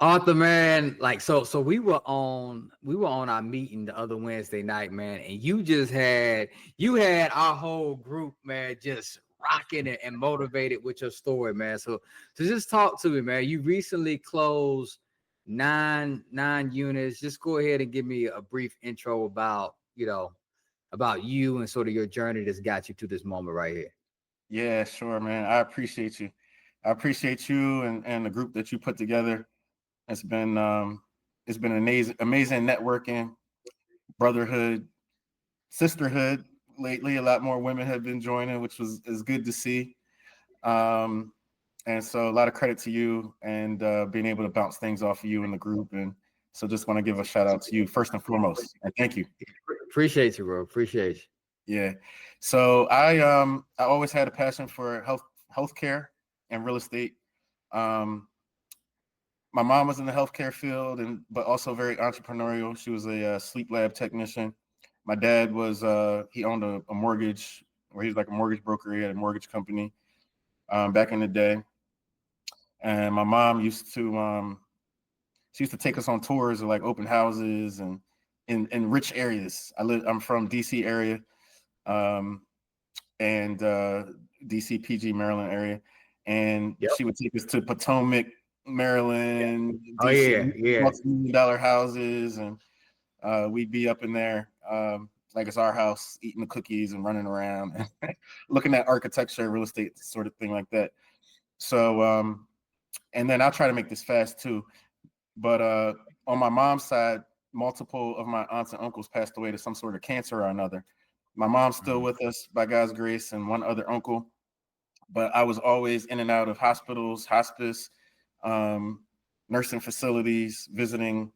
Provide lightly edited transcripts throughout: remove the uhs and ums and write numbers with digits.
Arthur, man, like so we were on our meeting the other Wednesday night, man, and you had our whole group, man, just rocking it and motivated with your story, man. So just talk to me, man. You recently closed nine units. Just go ahead and give me a brief intro about you and sort of your journey that's got you to this moment right here. Yeah, sure, man. I appreciate you. I appreciate you and the group that you put together. It's been amazing networking, brotherhood, sisterhood. Lately, a lot more women have been joining, which is good to see. Um, and so a lot of credit to you and being able to bounce things off of you in the group. And so just want to give a shout out to you first and foremost. And thank you. Appreciate you, bro. Appreciate you. Yeah. So I always had a passion for healthcare and real estate. Um, my mom was in the healthcare field but also very entrepreneurial. She was a sleep lab technician. My dad was he owned a mortgage, where he was like a mortgage broker. He had a mortgage company back in the day. And my mom used to she used to take us on tours of like open houses and in rich areas. I'm from DC area. Um, and DC, PG, Maryland area. And Yep. she would take us to Potomac, Maryland, Oh DC, yeah, yeah. multi-million-dollar houses. And we'd be up in there like it's our house, eating the cookies and running around, looking at architecture, real estate, sort of thing like that. So, and then I'll try to make this fast too. But on my mom's side, multiple of my aunts and uncles passed away to some sort of cancer or another. My mom's still Mhm. with us by God's grace, and one other uncle. But I was always in and out of hospitals, hospice, um, nursing facilities, visiting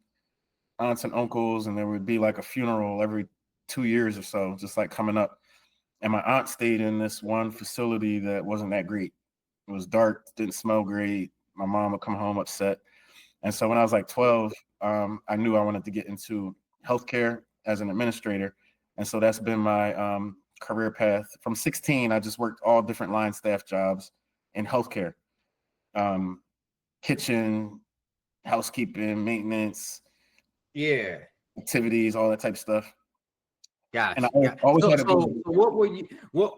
aunts and uncles, and there would be like a funeral every 2 years or so, just like coming up. And my aunt stayed in this one facility that wasn't that great. It was dark, didn't smell great. My mom would come home upset. And so when I was like 12, I knew I wanted to get into healthcare as an administrator. And so that's been my career path. From 16, I just worked all different line staff jobs in healthcare, um, kitchen, housekeeping, maintenance, Yeah. activities, all that type of stuff. And I Gotcha. always, Got always so had a so goal. so what were you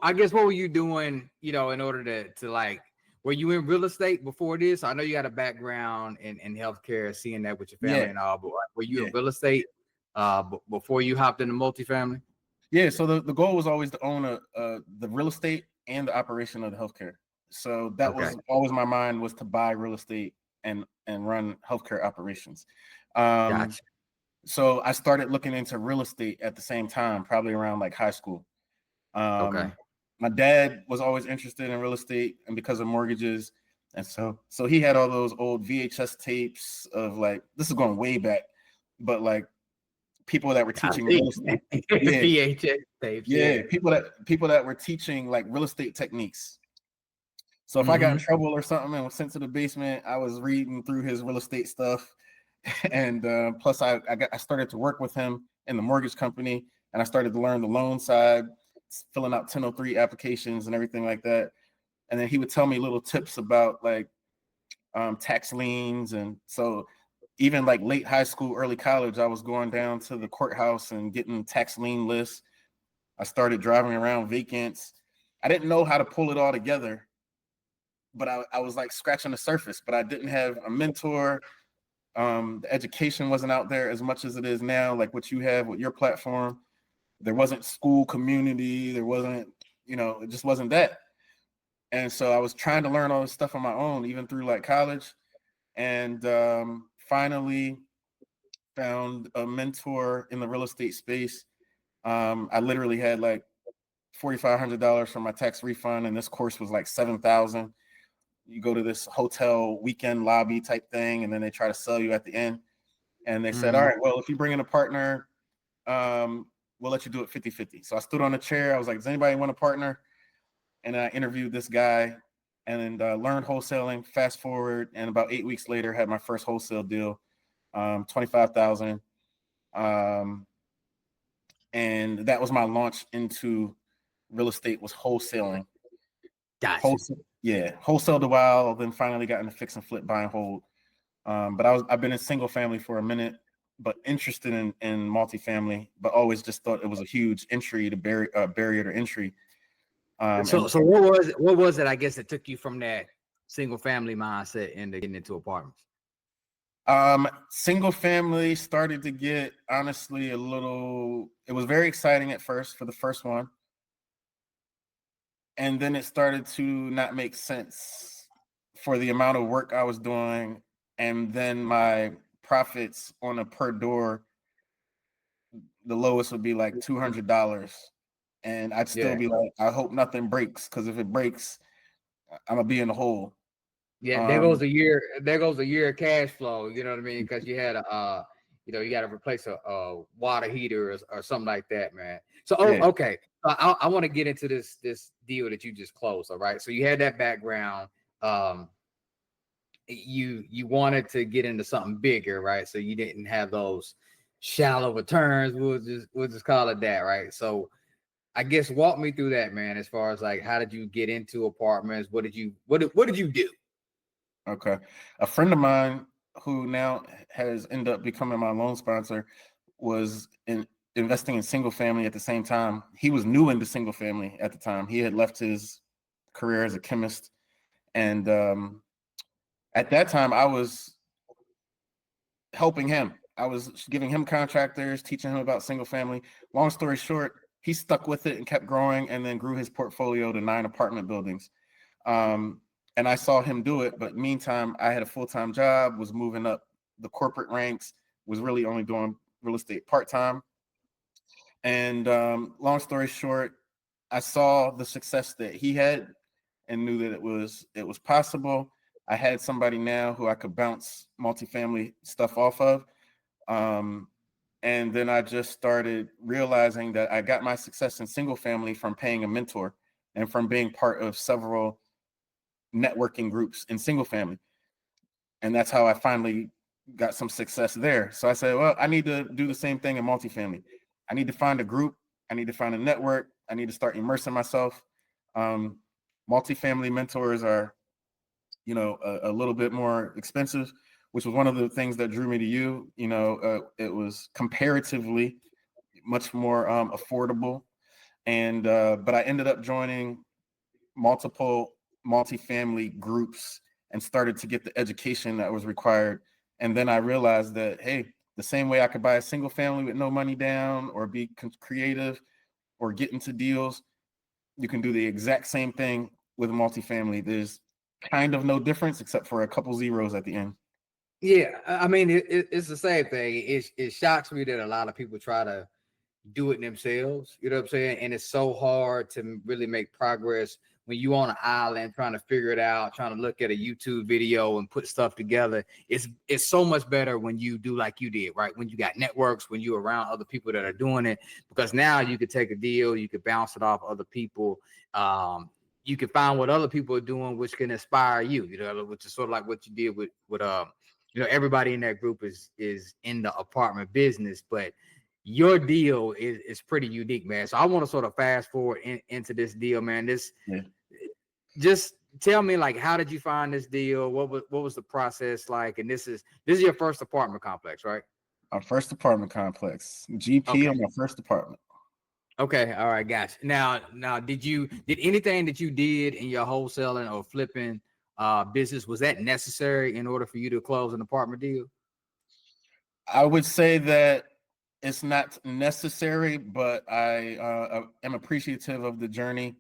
I guess what were you doing, in order to like were you in real estate before this? I know you got a background in healthcare, seeing that with your Yeah, family and all, but like, were you yeah. in real estate before you hopped into multifamily? Yeah, so the goal was always to own the real estate and the operation of the healthcare. So that Okay. was always my mind, was to buy real estate and run healthcare operations. Gotcha. Um, so I started looking into real estate at the same time, probably around like high school. Okay. Um, my dad was always interested in real estate, and because of mortgages, and so he had all those old VHS tapes of, like, this is going way back, but like people that were I teaching see. real estate. Yeah, VHS tapes, yeah, yeah. people that were teaching like real estate techniques. So if I got in Mm-hmm. trouble or something and was sent to the basement, I was reading through his real estate stuff. And plus, I started to work with him in the mortgage company, and I started to learn the loan side, filling out 1003 applications and everything like that. And then he would tell me little tips about like tax liens. And so even like late high school, early college, I was going down to the courthouse and getting tax lien lists. I started driving around vacants. I didn't know how to pull it all together, but I was like scratching the surface. But I didn't have a mentor. The education wasn't out there as much as it is now, like what you have with your platform. There wasn't school community. There wasn't, it just wasn't that. And so I was trying to learn all this stuff on my own, even through like college. And finally found a mentor in the real estate space. I literally had like $4,500 from my tax refund, and this course was like 7,000. You go to this hotel weekend lobby type thing, and then they try to sell you at the end. And they said, all Mm-hmm. right, well, if you bring in a partner, we'll let you do it 50-50. So I stood on a chair. I was like, does anybody want a partner? And I interviewed this guy and learned wholesaling. Fast forward, and about 8 weeks later, had my first wholesale deal, 25,000. Um, and that was my launch into real estate, was wholesaling. Gotcha. Wholesale, yeah, wholesaled a while, then finally got into fix and flip, buy and hold. But I've been in single family for a minute, but interested in multifamily, but always just thought it was a huge entry to barrier to entry. So what was it? I guess that took you from that single family mindset into getting into apartments. Single family started to get honestly a little. It was very exciting at first for the first one, and then it started to not make sense for the amount of work I was doing, and then my profits on a per door, the lowest would be like $200, and I'd still Yeah. be like, I hope nothing breaks, because if it breaks, I'm gonna be in the hole. Yeah, there goes Um, a year. There goes a year of cash flow. You know what I mean? Because you had you got to replace a water heater or something like that, man. So, yeah, okay. I want to get into this deal that you just closed. All right. So you had that background. Um, you wanted to get into something bigger, right? So you didn't have those shallow returns. We'll just call it that, right? So I guess walk me through that, man. As far as like, how did you get into apartments? What did you do? okay. A friend of mine who now has ended up becoming my loan sponsor was investing in single family at the same time. He was new into single family at the time. He had left his career as a chemist, and at that time, I was helping him. I was giving him contractors, teaching him about single family. Long story short, he stuck with it and kept growing, and then grew his portfolio to 9 apartment buildings. Um, and I saw him do it, but meantime, I had a full-time job, was moving up the corporate ranks, was really only doing real estate part-time. And long story short, I saw the success that he had and knew that it was possible. I had somebody now who I could bounce multifamily stuff off of. Um, and then I just started realizing that I got my success in single family from paying a mentor and from being part of several networking groups in single family. And that's how I finally got some success there. So I said, well, I need to do the same thing in multifamily. I need to find a group. I need to find a network. I need to start immersing myself. Um, Multifamily mentors are, a little bit more expensive, which was one of the things that drew me to you. It was comparatively much more affordable. And but I ended up joining multiple multifamily groups and started to get the education that was required. And then I realized that, hey, the same way I could buy a single family with no money down or be creative or get into deals, you can do the exact same thing with multifamily. There's kind of no difference except for a couple zeros at the end. Yeah, I mean it's the same thing. It shocks me that a lot of people try to do it themselves. You know what I'm saying? And it's so hard to really make progress when you on an island trying to figure it out, trying to look at a YouTube video and put stuff together. It's so much better when you do like you did, right? When you got networks, when you're around other people that are doing it, because now you could take a deal, you could bounce it off other people. You can find what other people are doing, which can inspire you. You know, which is sort of like what you did with everybody in that group is in the apartment business, but your deal is pretty unique, man. So I want to sort of fast forward into this deal, man. Yeah. Just tell me, like, how did you find this deal? What was the process like? And this is your first apartment complex, right? Our first apartment complex, GP Okay. on my first apartment. Okay. All right. Gotcha. Now, did anything that you did in your wholesaling or flipping business, was that necessary in order for you to close an apartment deal? I would say that it's not necessary, but I am appreciative of the journey,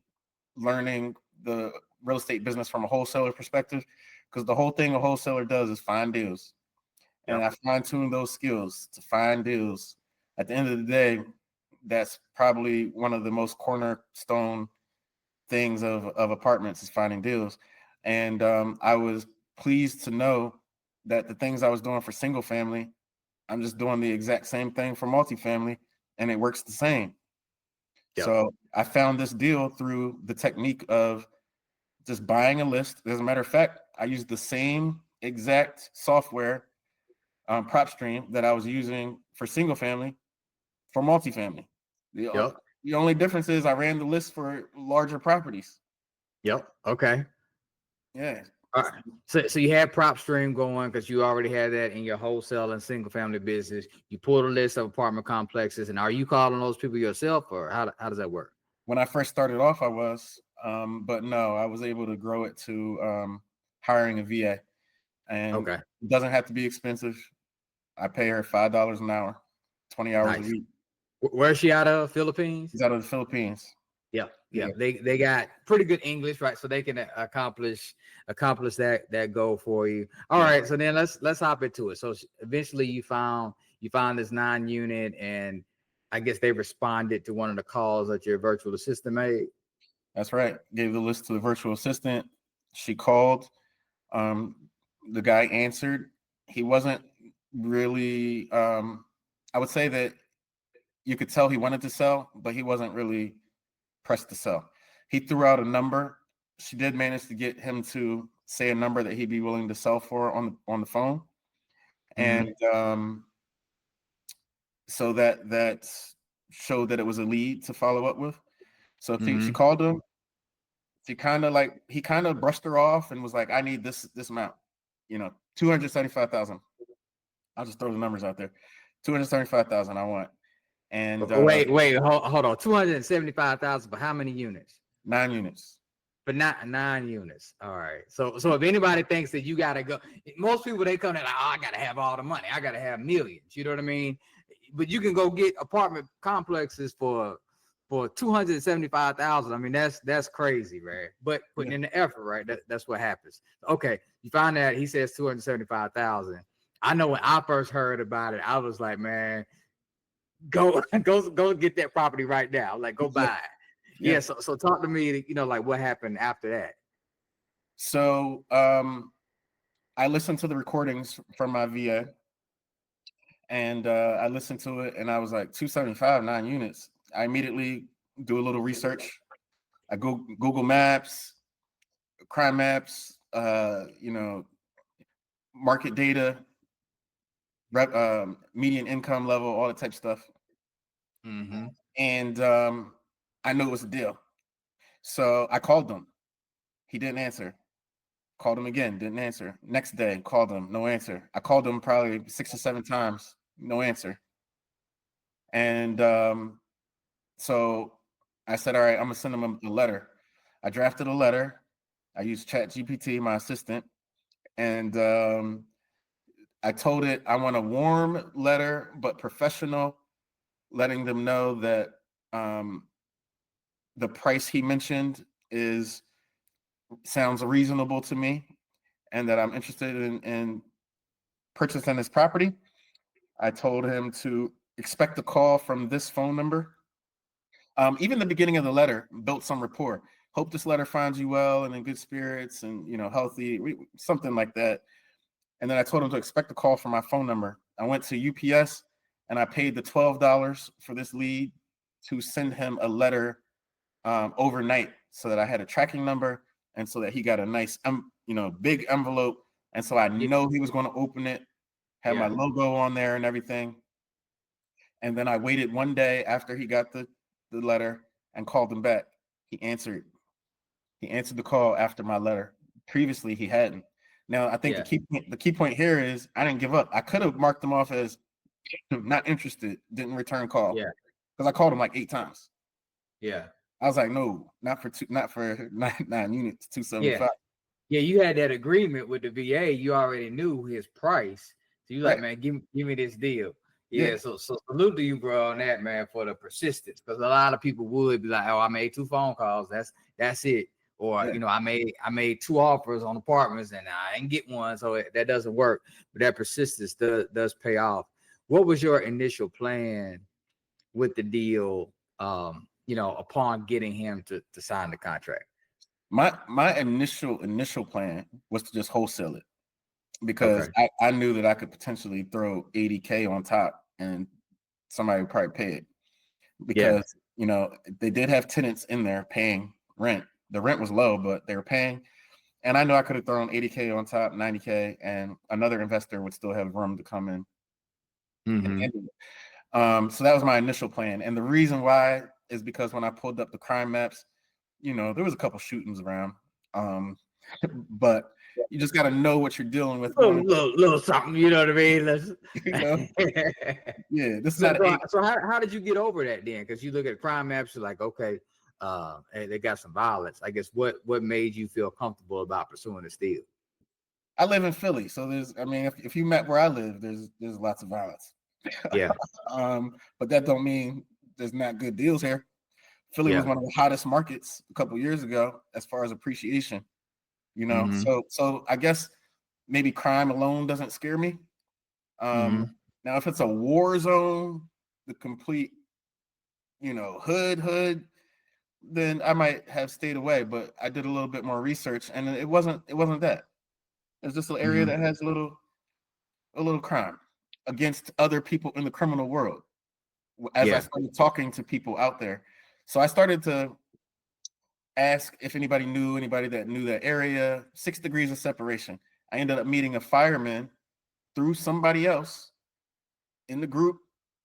learning the real estate business from a wholesaler perspective, because the whole thing a wholesaler does is find deals. And Yep. I fine tune those skills to find deals. At the end of the day, that's probably one of the most cornerstone things of apartments is finding deals. And I was pleased to know that the things I was doing for single family, I'm just doing the exact same thing for multifamily, and it works the same. Yep. So I found this deal through the technique of just buying a list. As a matter of fact, I used the same exact software prop stream that I was using for single family for multifamily. The, o- Yep. the only difference is I ran the list for larger properties. Yep. Okay. Yeah. All right. So you had prop stream going because you already had that in your wholesale and single family business. You pulled a list of apartment complexes, and are you calling those people yourself, or how does that work? When I first started off, I was, but no, I was able to grow it to hiring a VA, and Okay, it doesn't have to be expensive. I pay her $5 an hour, 20 hours a nice. week. Where's she out of? Philippines? She's out of the Philippines. Yeah, yeah. Yeah, They got pretty good English, right? So they can accomplish that goal for you. All yeah, right. So then let's hop into it. So eventually you found this 9 unit, and I guess they responded to one of the calls that your virtual assistant made. that's right. Gave the list to the virtual assistant. She called. Um, the guy answered. He wasn't really. I would say that you could tell he wanted to sell, but he wasn't really pressed to sell. He threw out a number. She did manage to get him to say a number that he'd be willing to sell for on the phone, Mm-hmm. and so that showed that it was a lead to follow up with. So she Mm-hmm. called him. She kind of like he kind of brushed her off and was like, "I need this amount, 275,000. I'll just throw the numbers out there, 275,000. I want." And Wait, hold on. 275,000 for how many units? 9 units. For not 9 units. All right. So if anybody thinks that you gotta go, most people they come in like, oh, I gotta have all the money. I gotta have millions. You know what I mean? But you can go get apartment complexes for 275,000. I mean, that's crazy, right? But putting Yeah, in the effort, right? That's what happens. Okay, you find that he says 275,000. I know when I first heard about it, I was like, man, go get that property right now. Like, go yeah, buy it. yeah. Yeah. So talk to me. Like what happened after that. So I listened to the recordings from my VA, and I listened to it, and I was like, 275, 9 units. I immediately do a little research. I go Google Maps, crime maps, market data, median income level, all that type of stuff. Mm-hmm. And I knew it was a deal. So I called him. He didn't answer. Called him again, didn't answer. Next day, called him, no answer. I called him probably 6 or 7 times, no answer. And so I said, all right, I'm gonna send him a letter. I drafted a letter. I used Chat GPT, my assistant, and I told it I want a warm letter but professional, letting them know that um, the price he mentioned is sounds reasonable to me, and that I'm interested in purchasing this property. I told him to expect a call from this phone number. Even the beginning of the letter built some rapport. Hope this letter finds you well and in good spirits and healthy, something like that. And then I told him to expect a call from my phone number. I went to UPS and I paid the $12 for this lead to send him a letter overnight, so that I had a tracking number and so that he got a nice, big envelope. And so I Yeah. know he was going to open it, had my Yeah. logo on there and everything. And then I waited one day after he got the letter and called him back. He answered. He answered the call after my letter. Previously, he hadn't. Now, I think Yeah. the key point here is I didn't give up. I could have marked them off as not interested, didn't return call, Yeah. because I called him like 8 times. Yeah. I was like, no, not for nine units, Yeah. 275. Yeah. You had that agreement with the VA. You already knew his price. So you like, Right. man, give me this deal. Yeah. Yeah. So salute to you, bro, on that, man, for the persistence. Because a lot of people would be like, oh, I made 2 phone calls. That's it. Or Yeah. I made 2 offers on apartments and I didn't get one, so that doesn't work. But that persistence does pay off. What was your initial plan with the deal? Upon getting him to sign the contract. My initial plan was to just wholesale it, because Okay. I knew that I could potentially throw 80K on top and somebody would probably pay it, Yeah. because they did have tenants in there paying rent. The rent was low, but they were paying. And I know I could have thrown 80K on top, 90K, and another investor would still have room to come in and Mm-hmm. handle it. So that was my initial plan. And the reason why is because when I pulled up the crime maps, there was a couple shootings around. But You just got to know what you're dealing with little, going. little something, you know what I mean? Let's You know, yeah. This is so, not so, a. so how did you get over that then? Because you look at crime maps, you're like, okay, hey, they got some violence. I guess what made you feel comfortable about pursuing the steal? I live in Philly, so there's. I mean, if you met where I live, there's lots of violence. Yeah, But that don't mean there's not good deals here. Philly was yeah. one of the hottest markets a couple years ago as far as appreciation. You know, Mm-hmm. so I guess maybe crime alone doesn't scare me. Mm-hmm. Now, if it's a war zone, the complete, hood, then I might have stayed away. But I did a little bit more research, and it wasn't that. It's just an area Mm-hmm. that has a little crime against other people in the criminal world. As I Yeah. started talking to people out there, so I started to ask if anybody knew anybody that knew that area. 6 degrees of separation. I ended up meeting a fireman through somebody else in the group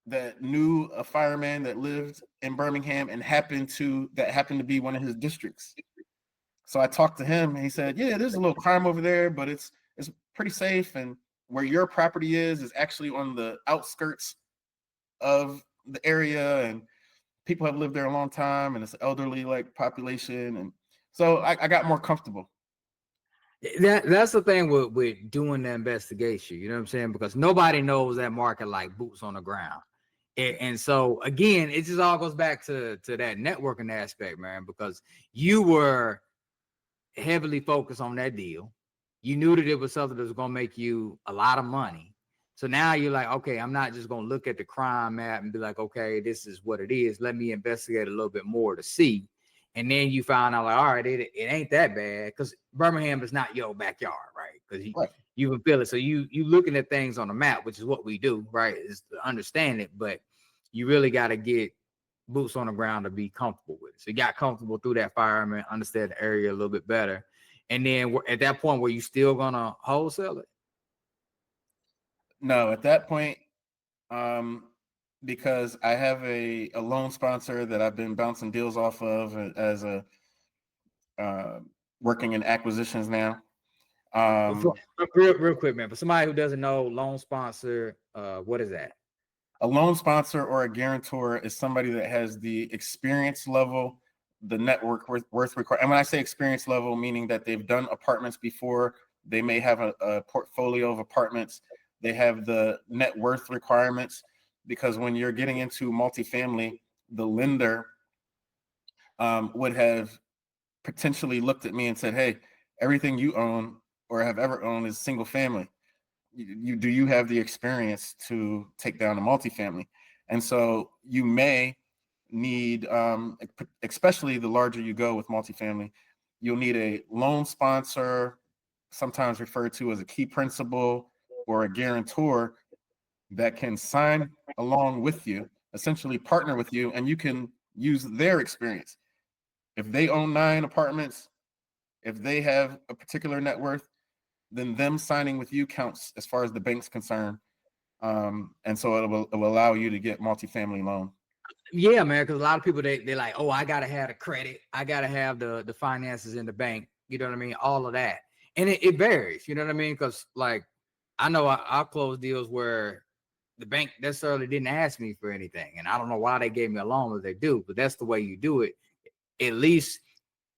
that knew a fireman that lived in Birmingham and happened to be one of his districts. So I talked to him and he said, "Yeah, there's a little crime over there, but it's pretty safe, and where your property is actually on the outskirts of the area, and people have lived there a long time, and it's elderly like population." And so I got more comfortable. That's the thing with doing the investigation, you know what I'm saying? Because nobody knows that market like boots on the ground. And so again, it just all goes back to that networking aspect, man, because you were heavily focused on that deal. You knew that it was something that was going to make you a lot of money. So now you're like, okay, I'm not just going to look at the crime map and be like, okay, this is what it is. Let me investigate a little bit more to see. And then you find out, like, all right, it ain't that bad, because Birmingham is not your backyard, right? Because Right. you can feel it. So you looking at things on the map, which is what we do, right? Is to understand it, but you really got to get boots on the ground to be comfortable with it. So you got comfortable through that fireman, understand the area a little bit better. And then at that point, were you still gonna wholesale it? No, at that point, um, because I have a loan sponsor that I've been bouncing deals off of as a uh, working in acquisitions now. For, Um, real quick, man. For somebody who doesn't know, loan sponsor, what is that? a loan sponsor or a guarantor is somebody that has the experience level, the network worth required. And when I say experience level, meaning that they've done apartments before, they may have a portfolio of apartments, they have the net worth requirements, because when you're getting into multifamily, the lender would have potentially looked at me and said, "Hey, everything you own or have ever owned is single family. Do you have the experience to take down a multifamily?" And so you may need, especially the larger you go with multifamily, you'll need a loan sponsor, sometimes referred to as a key principal or a guarantor, that can sign along with you, essentially partner with you, and you can use their experience. If they own 9 apartments, if they have a particular net worth, then them signing with you counts as far as the bank's concerned. And so it will allow you to get multifamily loan. Yeah, man. Because a lot of people they like, oh, I gotta have the credit, I gotta have the finances in the bank. You know what I mean? All of that, and it varies. You know what I mean? Because like I know I'll close deals where the bank necessarily didn't ask me for anything, and I don't know why they gave me a loan as they do, but that's the way you do it. At least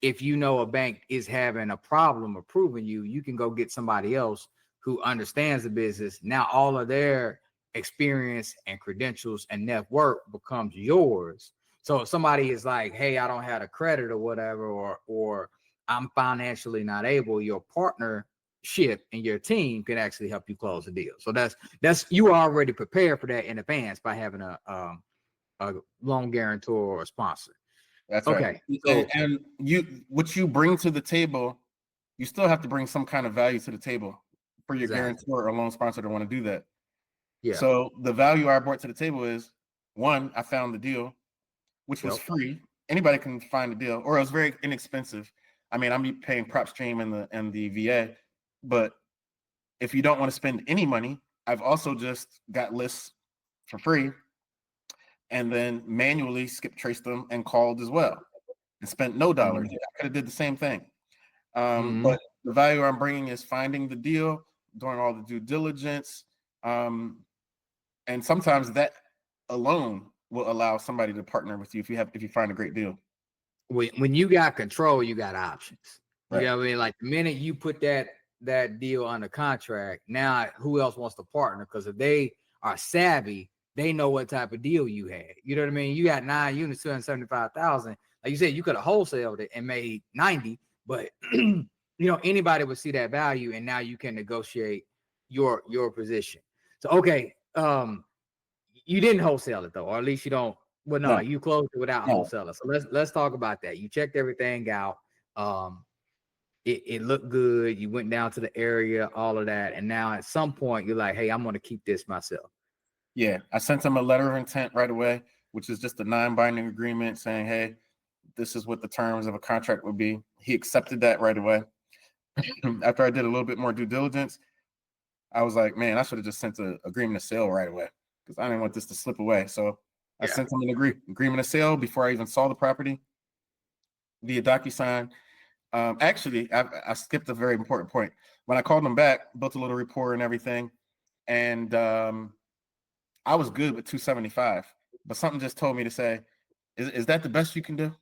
if you know a bank is having a problem approving you, you can go get somebody else who understands the business. Now all of their experience and credentials and network becomes yours. So if somebody is like, hey, I don't have a credit or whatever, or I'm financially not able, your partnership and your team can actually help you close the deal. So that's you already prepared for that in advance by having a loan guarantor or a sponsor. That's right. Okay, And, so and what you bring to the table, you still have to bring some kind of value to the table for your exactly. guarantor or loan sponsor to want to do that. Yeah. So the value I brought to the table is, one, I found the deal, which was Yep. free. Anybody can find a deal, or it was very inexpensive. I mean, I'm paying prop stream and the VA, but if you don't want to spend any money, I've also just got lists for free and then manually skip traced them and called as well and spent no dollars. Mhm. I could have did the same thing. Mhm. But The value I'm bringing is finding the deal, doing all the due diligence, and sometimes that alone will allow somebody to partner with you if you find a great deal. When you got control, you got options. You Right. know what I mean? Like the minute you put that deal under contract, now who else wants to partner? Because if they are savvy, they know what type of deal you had. You know what I mean? You got 9 units, 275,000. Like you said, you could have wholesaled it and made 90, but you know, anybody would see that value, and now you can negotiate your position. So okay, you didn't wholesale it though, or at least you don't. Well, no, No, you closed it without no. wholesaling. So let's talk about that. You checked everything out. It looked good. You went down to the area, all of that, and now at some point you're like, hey, I'm going to keep this myself. Yeah, I sent him a letter of intent right away, which is just a non-binding agreement saying, hey, this is what the terms of a contract would be. He accepted that right away. After I did a little bit more due diligence, I was like, man, I should have just sent an agreement of sale right away because I didn't want this to slip away. So I sent him an agreement of sale before I even saw the property via DocuSign. Actually, I skipped a very important point. When I called him back, built a little rapport and everything, and I was good with 275, but something just told me to say, is that the best you can do?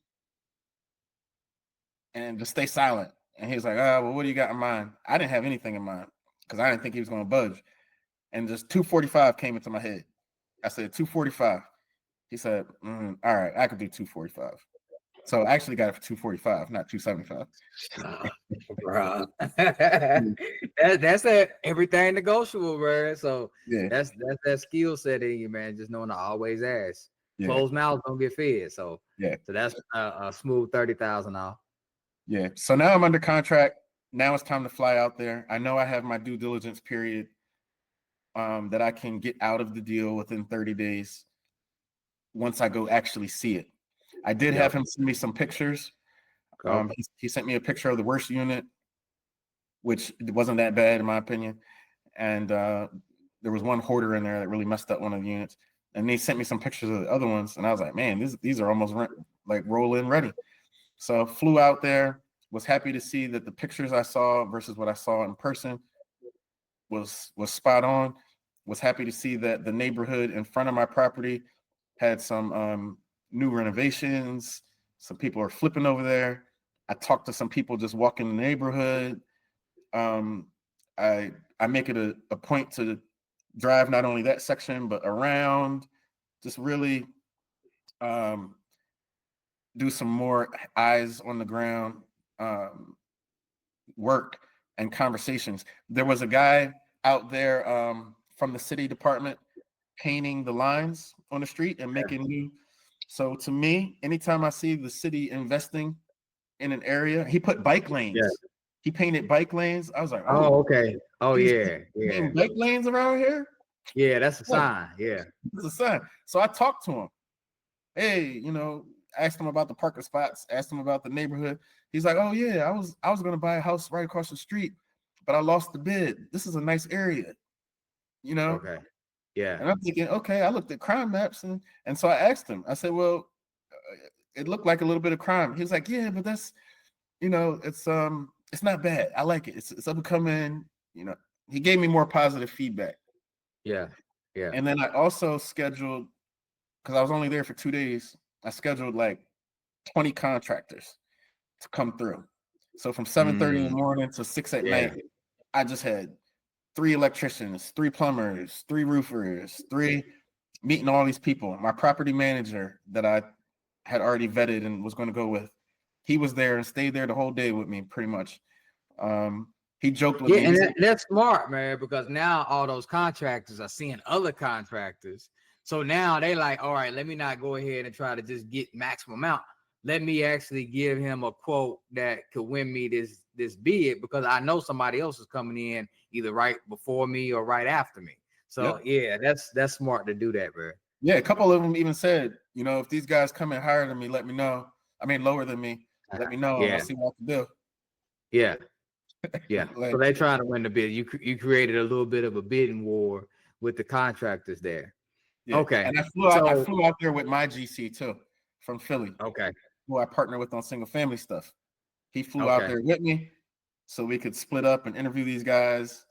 And just stay silent. And he was like, oh, well, what do you got in mind? I didn't have anything in mind because I didn't think he was going to budge. And just 245 came into my head. I said, 245. He said, all right, I could do 245. So I actually got it for 245, not 275. Bro. That's that everything negotiable, bro. So Yeah. that's that skill set in you, man. Just knowing to always ask. Yeah. Closed mouths don't get fed. So yeah. So that's a smooth 30,000 off. Yeah. So now I'm under contract. Now it's time to fly out there. I know I have my due diligence period that I can get out of the deal within 30 days once I go actually see it. I did have him send me some pictures. He sent me a picture of the worst unit, which wasn't that bad in my opinion. And there was one hoarder in there that really messed up one of the units. And they sent me some pictures of the other ones. And I was like, man, these are almost like roll in ready. So flew out there, was happy to see that the pictures I saw versus what I saw in person was spot on. Was happy to see that the neighborhood in front of my property had some new renovations. Some people are flipping over there. I talked to some people just walking the neighborhood. I make it a point to drive not only that section but around, just really do some more eyes on the ground work and conversations. There was a guy out there from the city department painting the lines on the street and making new. So to me, anytime I see the city investing in an area, he put bike lanes. Yeah. He painted bike lanes. I was like, oh, okay. Oh, yeah. Bike lanes around here? Yeah, that's a sign. Yeah. It's a sign. So I talked to him. Hey, asked him about the parking spots, asked him about the neighborhood. He's like, oh yeah, I was gonna buy a house right across the street, but I lost the bid. This is a nice area, Okay. Yeah. And I'm thinking, okay, I looked at crime maps and so I asked him. I said, well, it looked like a little bit of crime. He was like, yeah, but that's, it's not bad. I like it. It's up and coming. He gave me more positive feedback. Yeah. Yeah. And then I also scheduled, because I was only there for 2 days, I scheduled like 20 contractors to come through. So from 7:30 in the morning to 6 at night, I just had 3 electricians, 3 plumbers, 3 roofers, 3 meeting all these people. My property manager that I had already vetted and was going to go with, he was there and stayed there the whole day with me pretty much. He joked with me. And that's smart, man, because now all those contractors are seeing other contractors. So now they like, all right, let me not go ahead and try to just get maximum amount. Let me actually give him a quote that could win me this bid, because I know somebody else is coming in either right before me or right after me. So yeah, that's smart to do that, bro. Yeah, a couple of them even said, if these guys come in higher than me, let me know. I mean, lower than me, let me know. And I'll see what I can do. Yeah. Yeah. So they're trying to win the bid. You created a little bit of a bidding war with the contractors there. Yeah. Okay. And I flew out there with my GC too, from Philly. Okay. Who I partner with on single family stuff. He flew out there with me. so we could split up and interview these guys.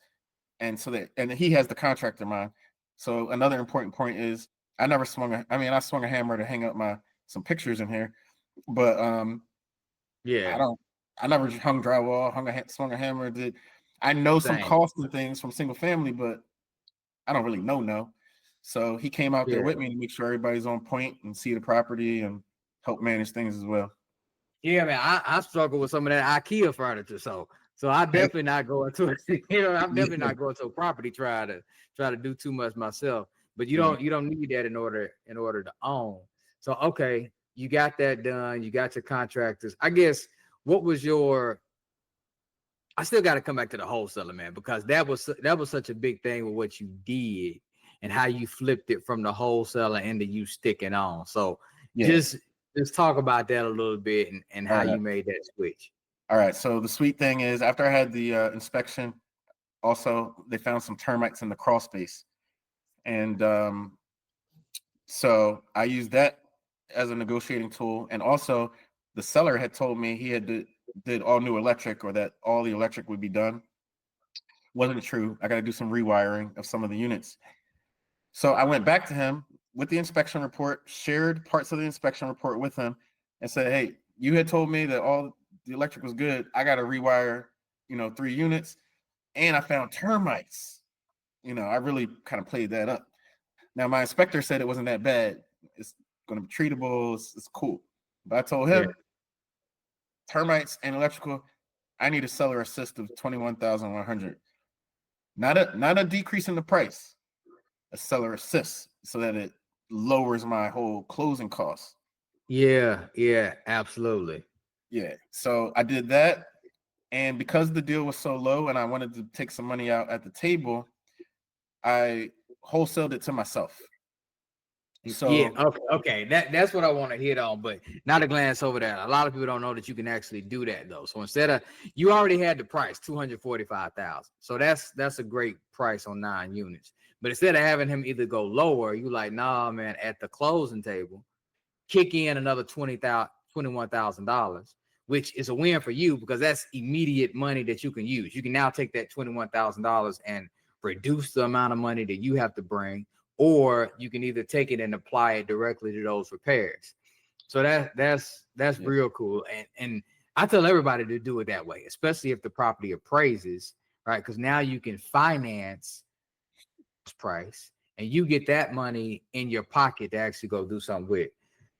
And so that, and he has the contract in mind. So another important point is I never swung I swung a hammer to hang up some pictures in here, but I Yeah. don't, I never hung drywall, swung a hammer. I know some Same. costs and things from single family, but I don't really know. So he came out there Yeah. with me to make sure everybody's on point and see the property and help manage things as well. Yeah, man, I struggle with some of that IKEA furniture, so I definitely not going to I'm definitely Yeah, not going to a property try to do too much myself. But yeah. you don't need that in order to own. So okay, you got that done. You got your contractors. I guess what was your I still got to come back to the wholesaler, man, because that was such a big thing with what you did and how you flipped it from the wholesaler into you sticking on. So Yeah. just just talk about that a little bit and All how right. you made that switch. All right. So the sweet thing is, after I had the inspection, also they found some termites in the crawl space, and so I used that as a negotiating tool. And also, the seller had told me he did all new electric, or that all the electric would be done. Wasn't true. I got to do some rewiring of some of the units. So I went back to him with the inspection report, shared parts of the inspection report with him, and said, "Hey, you had told me that all the electric was good. I got to rewire, 3 units, and I found termites. I really kind of played that up. Now my inspector said it wasn't that bad. It's going to be treatable. It's cool. But I told Yeah. him termites and electrical. I need a seller assist of 21,100. Not a decrease in the price. A seller assist so that it lowers my whole closing costs. Yeah, yeah, absolutely. Yeah. So I did that. And because the deal was so low and I wanted to take some money out at the table, I wholesaled it to myself. Yeah, So okay. That's what I want to hit on, but not to glance over that. A lot of people don't know that you can actually do that though. So instead of you already had the price 245,000, so that's a great price on 9 units. But instead of having him either go lower, you like, nah, man, at the closing table, kick in another $21,000, which is a win for you because that's immediate money that you can use. You can now take that $21,000 and reduce the amount of money that you have to bring, or you can either take it and apply it directly to those repairs. So that's yeah, real cool. And I tell everybody to do it that way, especially if the property appraises, right? Because now you can finance price and you get that money in your pocket to actually go do something with.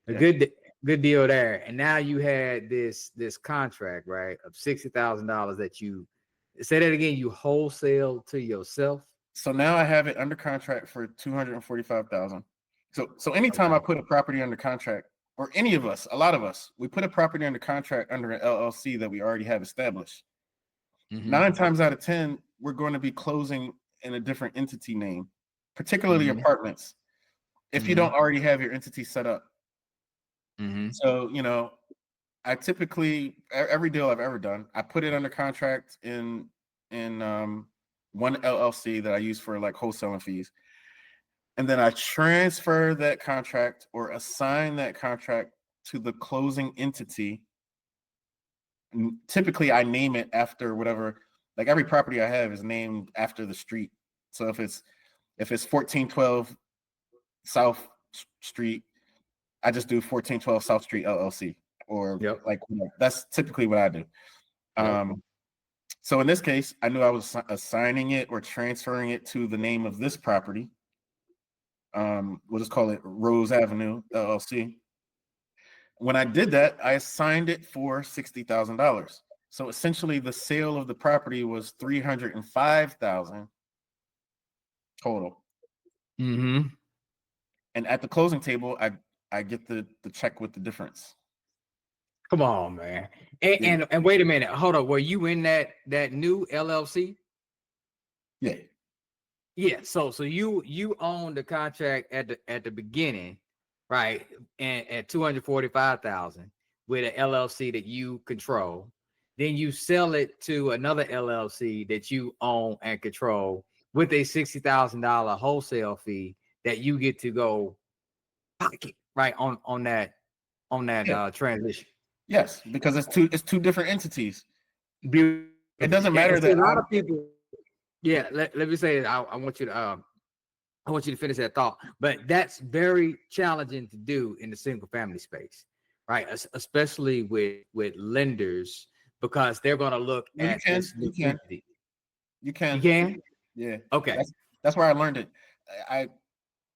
A yeah. good deal there. And now you had this contract, right, of $60,000 that you say that again, you wholesale to yourself. So now I have it under contract for 245,000. So anytime I Okay. put a property under contract, or any of us, a lot of us, we put a property under contract under an LLC that we already have established. Mm-hmm. 9 times out of 10, we're going to be closing in a different entity name, particularly Mm-hmm. apartments, if you Mm-hmm. don't already have your entity set up. Mm-hmm. So, I typically every deal I've ever done, I put it under contract in one LLC that I use for like wholesaling fees, and then I transfer that contract or assign that contract to the closing entity. And typically, I name it after whatever. Like every property I have is named after the street. So if it's 1412 South Street, I just do 1412 South Street LLC, or Yep. like that's typically what I do. Yep. Um, so in this case, I knew I was assigning it or transferring it to the name of this property. We'll just call it Rose Avenue LLC. When I did that, I assigned it for $60,000. So essentially, the sale of the property was 305,000 total. Mm-hmm. And at the closing table, I get the check with the difference. Come on, man. And, Yeah, and wait a minute. Hold up. Were you in that new LLC? yeah, Yeah, so you own the contract at the beginning, right? And at 245,000 with an LLC that you control. Then you sell it to another LLC that you own and control with a $60,000 wholesale fee that you get to go pocket right on that yeah. transition. Yes, because it's two different entities. It doesn't And matter see, a that lot I'm of people, yeah, let me say, I want you to finish that thought, but that's very challenging to do in the single family space, right? Especially with lenders, because they're going to look no, at this you new can, entity. you You can. can? Yeah. Okay. That's where I learned it. I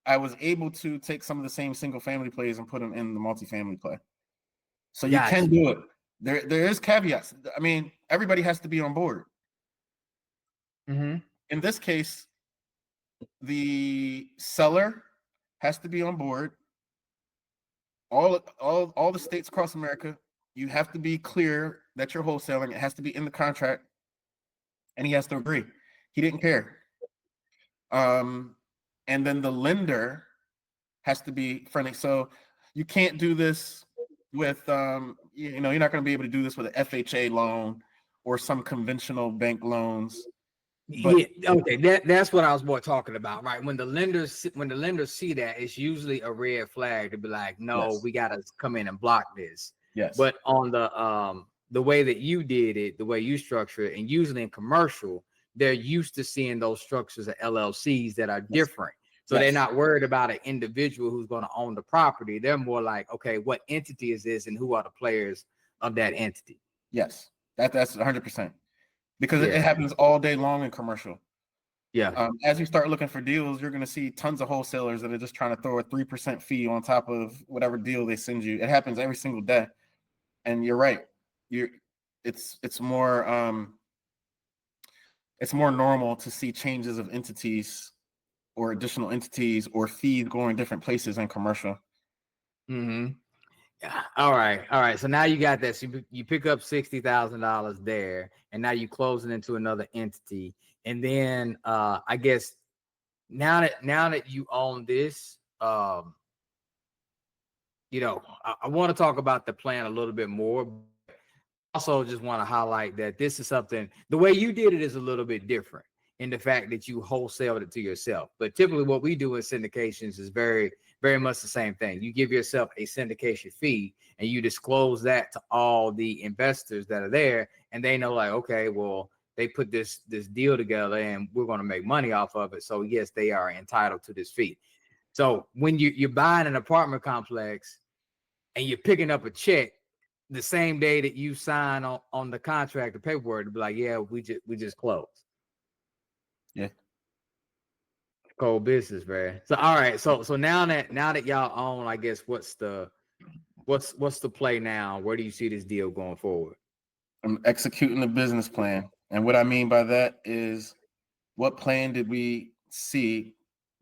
I was able to take some of the same single family plays and put them in the multifamily play. So you can Gotcha. do it. There is caveats. I mean, everybody has to be on board. Mm-hmm. In this case, the seller has to be on board. All the states across America, you have to be clear that you're wholesaling. It has to be in the contract, and he has to agree. He didn't care. Um, and then the lender has to be friendly. So you can't do this with you're not going to be able to do this with an FHA loan or some conventional bank loans. But Yeah, okay. That's what I was more talking about, right? When the lenders see that, it's usually a red flag to be like, no, yes, we gotta come in and block this. yes, But on the way that you did it, the way you structure it, and usually in commercial, they're used to seeing those structures of LLCs that are yes, different. So they're yes, not worried about an individual who's going to own the property. They're more like, okay, what entity is this and who are the players of that entity? yes. That's 100% because it Yeah. happens all day long in commercial. Yeah. As you start looking for deals, you're going to see tons of wholesalers that are just trying to throw a 3% fee on top of whatever deal they send you. It happens every single day. And you're right. You're it's more it's more normal to see changes of entities or additional entities or fees going different places in commercial. Mm-hmm. Yeah. All right. All right. So now you got that. So you pick up $60,000 there, and now you close it into another entity. And then I guess now that you own this, I want to talk about the plan a little bit more. Also just want to highlight that this is something, the way you did it is a little bit different in the fact that you wholesaled it to yourself. But typically what we do in syndications is very, very much the same thing. You give yourself a syndication fee and you disclose that to all the investors that are there, and they know like, okay, well, they put this deal together and we're going to make money off of it. So yes, they are entitled to this fee. So when you're buying an apartment complex and you're picking up a check the same day that you sign on the contract, the paperwork, to be like, yeah, we just closed. Yeah. Cold business, man. So all right, so now that y'all own, I guess what's the play now? Where do you see this deal going forward? I'm executing the business plan. And what I mean by that is what plan did we see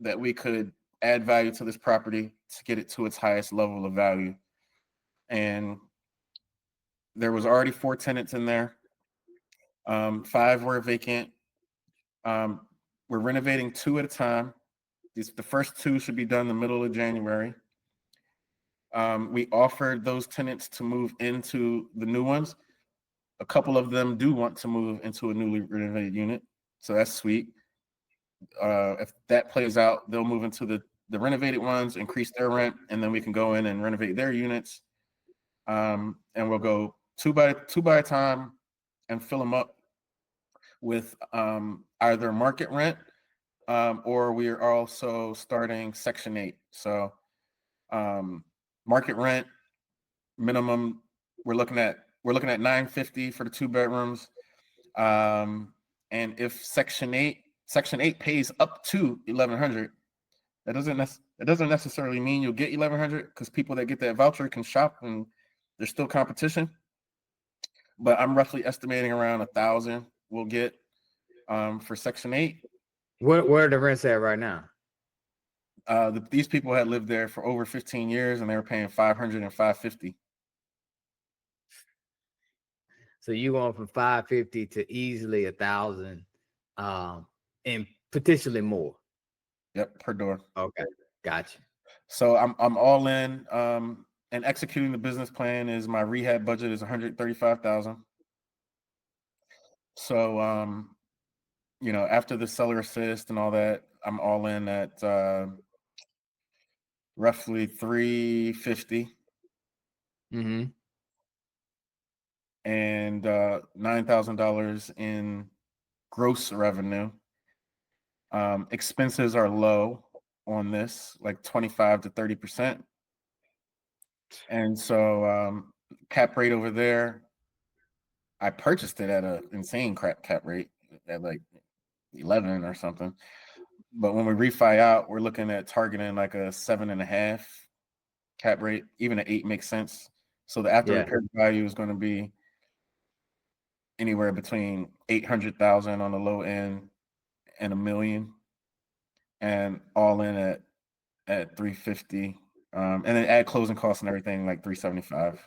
that we could add value to this property to get it to its highest level of value? And there was already 4 tenants in there. 5 were vacant. Um, we're renovating 2 at a time. The first 2 should be done in the middle of January. We offered those tenants to move into the new ones. A couple of them do want to move into a newly renovated unit, so that's sweet. If that plays out, they'll move into the renovated ones, increase their rent, and then we can go in and renovate their units. And we'll go two by a time and fill them up with either market rent, or we are also starting Section 8. So market rent minimum, we're looking at 950 for the 2 bedrooms. And if Section 8 pays up to 1100, that doesn't necessarily mean you'll get 1100 because people that get that voucher can shop and there's still competition. But I'm roughly estimating around 1,000 we'll get for Section 8. Where are the rents at right now? These people had lived there for over 15 years and they were paying 500 and 550. So you going from 550 to easily 1,000, and potentially more. Yep, per door. Okay, gotcha. So I'm all in. And executing the business plan is my rehab budget is 135,000. So after the seller assist and all that, I'm all in at roughly 350. Mm-hmm. and $9,000 in gross revenue. Expenses are low on this, like 25 to 30%. And so cap rate over there, I purchased it at an insane cap rate at like 11 or something. But when we refi out, we're looking at targeting like a 7.5 cap rate. Even an 8 makes sense. So the after repair value is going to be anywhere between 800,000 on the low end and $1 million, and all in at 350. And then add closing costs and everything, like 375.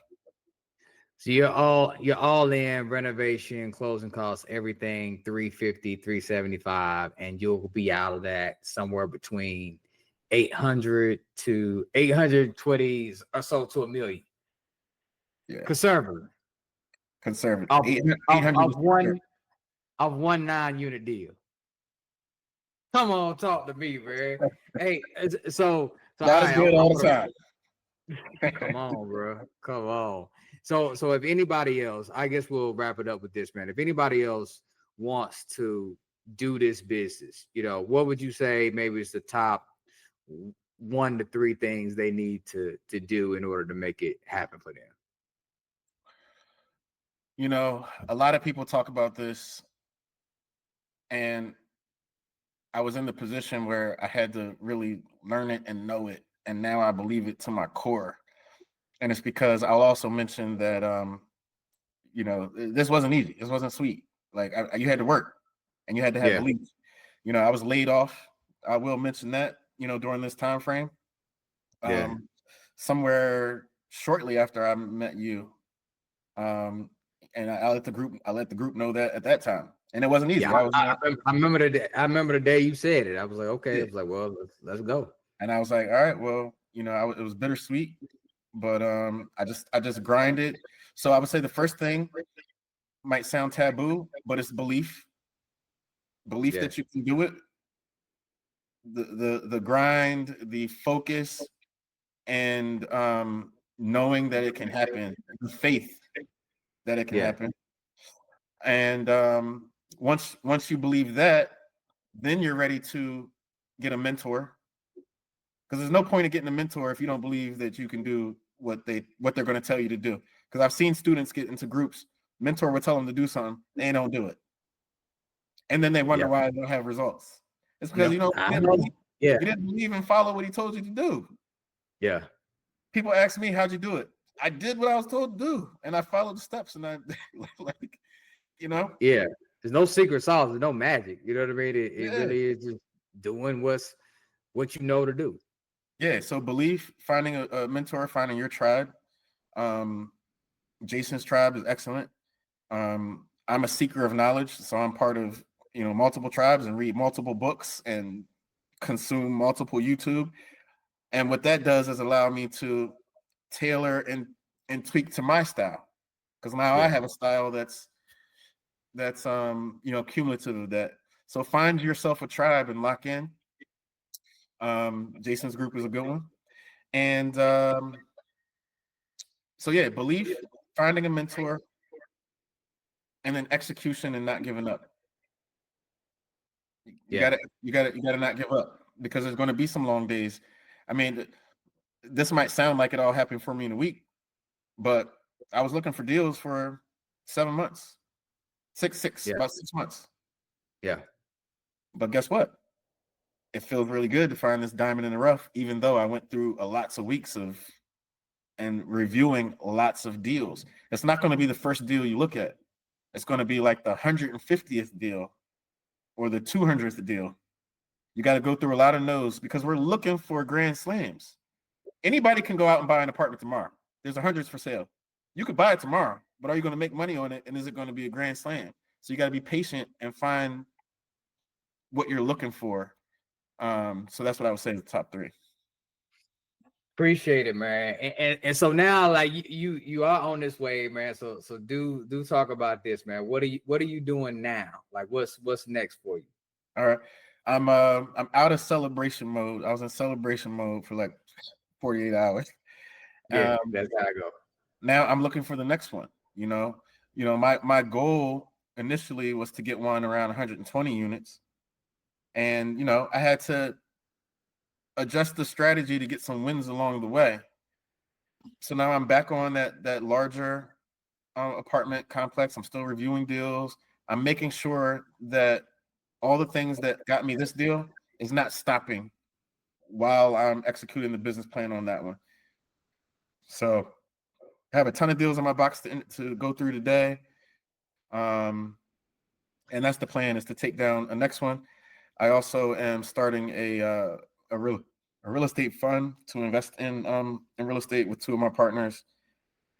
So you're all in renovation, closing costs, everything 350, 375, and you'll be out of that somewhere between 800 to 820 or so to $1 million. Yeah. Conservative. Conservative. Of 800 one 9-unit deal. Come on, talk to me, man. Hey, so God is good all the time. Come on, bro. Come on. So if anybody else, I guess we'll wrap it up with this, man. If anybody else wants to do this business, what would you say maybe it's the top 1 to 3 things they need to do in order to make it happen for them? A lot of people talk about this, and I was in the position where I had to really learn it and know it, and now I believe it to my core. And it's because I'll also mention that this wasn't easy. This wasn't sweet. Like you had to work, and you had to have belief. I was laid off. I will mention that during this time frame. Somewhere shortly after I met you, and I let the group know that at that time, and it wasn't easy. Yeah, I remember the day. I remember the day you said it. I was like, okay. I was like, well, let's go. And I was like, all right, well, it was bittersweet, but I just grinded. So I would say the first thing might sound taboo, but it's belief that you can do it. The grind, the focus, and knowing that it can happen, the faith that it can happen. And once you believe that, then you're ready to get a mentor. Because there's no point in getting a mentor if you don't believe that you can do what they're going to tell you to do. Because I've seen students get into groups, mentor will tell them to do something, they don't do it, and then they wonder why they don't have results. It's because you didn't believe and follow what he told you to do. Yeah. People ask me, how'd you do it? I did what I was told to do, and I followed the steps, and I Yeah. There's no secret sauce. There's no magic. You know what I mean? It really is just doing what you know to do. Yeah. So belief, finding a mentor, finding your tribe. Jason's tribe is excellent. I'm a seeker of knowledge, so I'm part of multiple tribes and read multiple books and consume multiple YouTube. And what that does is allow me to tailor and tweak to my style, because now I have a style that's cumulative of that. So find yourself a tribe and lock in. Jason's group is a good one. And so yeah, belief, finding a mentor, and then execution and not giving up. You gotta not give up, because there's going to be some long days. I mean, this might sound like it all happened for me in a week, but I was looking for deals for 7 months, about 6 months. Yeah. But guess what? It feels really good to find this diamond in the rough, even though I went through lots of weeks and reviewing lots of deals. It's not going to be the first deal you look at. It's going to be like the 150th deal or the 200th deal. You got to go through a lot of no's, because we're looking for grand slams. Anybody can go out and buy an apartment tomorrow. There's hundreds for sale. You could buy it tomorrow, but are you going to make money on it? And is it going to be a grand slam? So you got to be patient and find what you're looking for. So that's what I would say the top 3. Appreciate it, man. And so now, like, you are on this wave, man. So do talk about this, man. What are you doing now? Like, what's next for you? All right. I'm out of celebration mode. I was in celebration mode for like 48 hours. Yeah, that's gotta go. Now I'm looking for the next one. you know, my goal initially was to get one around 120 units, and you know, I had to adjust the strategy to get some wins along the way. So now I'm back on that larger apartment complex. I'm still reviewing deals. I'm making sure that all the things that got me this deal is not stopping while I'm executing the business plan on that one. So I have a ton of deals in my box to go through today. And that's the plan, is to take down a next one. I also am starting a real estate fund to invest in real estate with two of my partners.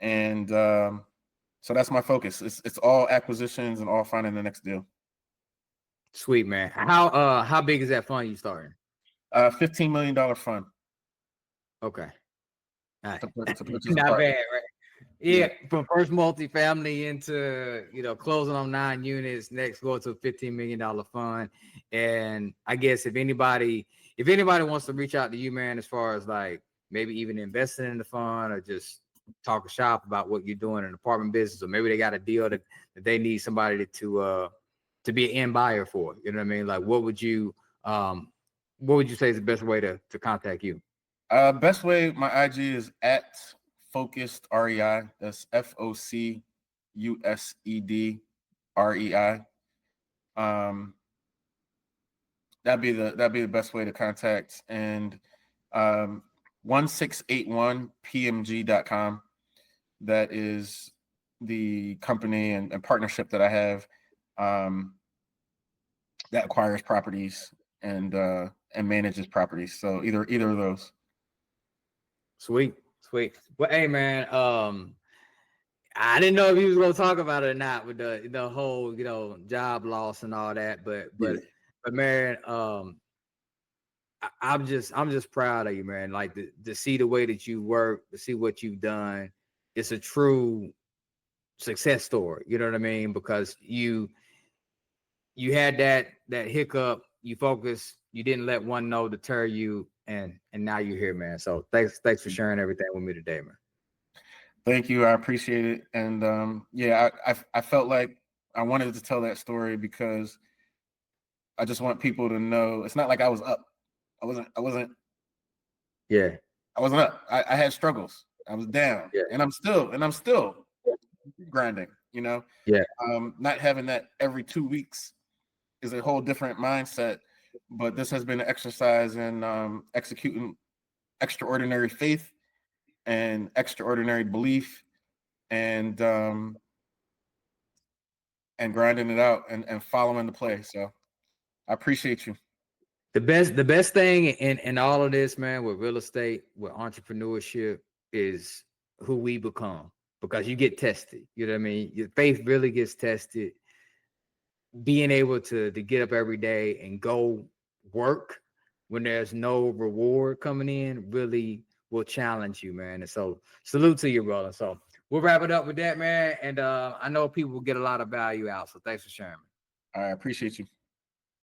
And so that's my focus. It's all acquisitions and all finding the next deal. Sweet, man. How big is that fund you starting? $15 million fund. Okay. All right. To purchase Not apartments. bad, right? Yeah, from first multifamily into, you know, closing on 9 units, next go to a $15 million fund. And I guess if anybody wants to reach out to you, man, as far as like maybe even investing in the fund or just talk a shop about what you're doing in the apartment business, or maybe they got a deal that they need somebody to be an end buyer for, you know what I mean? Like what would you say is the best way to contact you? Best way, my IG is at focused REI. That's FOCUSED REI. That'd be the best way to contact. And 1681pmg.com. That is the company and partnership that I have that acquires properties and manages properties. So either of those. Sweet. Well, hey man, I didn't know if he was gonna talk about it or not with the whole, you know, job loss and all that, but man, I'm just proud of you, man. Like to see the way that you work, to see what you've done, it's a true success story. You know what I mean? Because you had that hiccup, you focused, you didn't let one no deter you, and now you're here, man. So thanks for sharing everything with me today, man. Thank you. I appreciate it. And yeah, I felt like I wanted to tell that story because I just want people to know it's not like I was up. I wasn't Yeah. I wasn't up. I had struggles. I was down. Yeah. And I'm still grinding, you know. Yeah. Not having that every 2 weeks is a whole different mindset. But this has been an exercise in executing extraordinary faith and extraordinary belief, and grinding it out and following the play. So I appreciate you. The best thing in all of this, man, with real estate, with entrepreneurship, is who we become, because you get tested. You know what I mean? Your faith really gets tested. Being able to get up every day and go work when there's no reward coming in really will challenge you, man. And so salute to you, brother. So we'll wrap it up with that, man. And I know people will get a lot of value out. So thanks for sharing. I appreciate you.